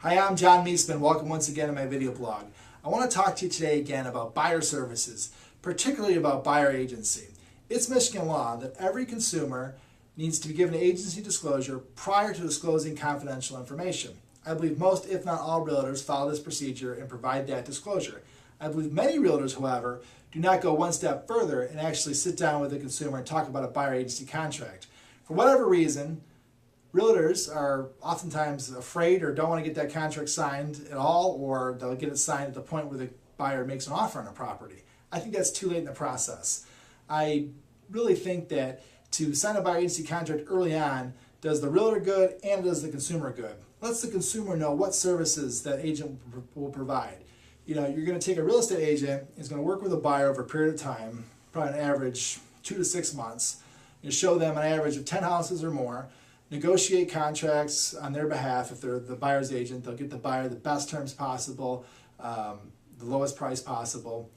Hi, I'm John Meesseman. Welcome once again to my video blog. I want to talk to you today again about buyer services, particularly about buyer agency. It's Michigan law that every consumer needs to be given agency disclosure prior to disclosing confidential information. I believe most, if not all, realtors follow this procedure and provide that disclosure. I believe many realtors, however, do not go one step further and actually sit down with the consumer and talk about a buyer agency contract. For whatever reason, realtors are oftentimes afraid or don't want to get that contract signed at all, or they'll get it signed at the point where the buyer makes an offer on a property. I think that's too late in the process. I really think that to sign a buyer agency contract early on does the realtor good and does the consumer good. Lets the consumer know what services that agent will provide. You know, you're going to take a real estate agent, is going to work with a buyer over a period of time, probably an average 2 to 6 months. You show them an average of 10 houses or more, negotiate contracts on their behalf. If they're the buyer's agent, they'll get the buyer the best terms possible, the lowest price possible.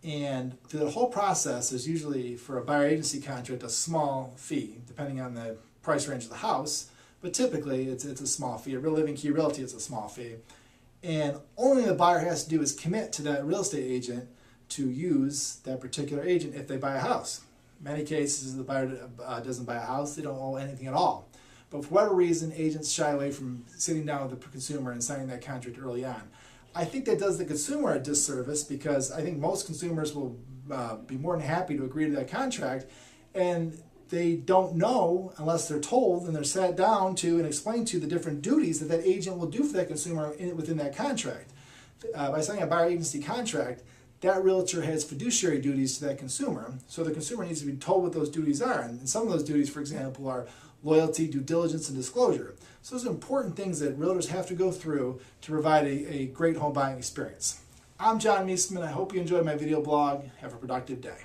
And through the whole process, there's usually, for a buyer agency contract, a small fee, depending on the price range of the house. But typically, it's a small fee. At Real Living Key Realty, it's a small fee. And only the buyer has to do is commit to that real estate agent to use that particular agent if they buy a house. In many cases, the buyer doesn't buy a house, they don't owe anything at all. But for whatever reason, agents shy away from sitting down with the consumer and signing that contract early on. I think that does the consumer a disservice, because I think most consumers will be more than happy to agree to that contract, and they don't know unless they're told and they're sat down to and explained to the different duties that that agent will do for that consumer within that contract. By signing a buyer agency contract, that realtor has fiduciary duties to that consumer, so the consumer needs to be told what those duties are. And some of those duties, for example, are loyalty, due diligence, and disclosure. So those are important things that realtors have to go through to provide a great home buying experience. I'm John Meesseman. I hope you enjoyed my video blog. Have a productive day.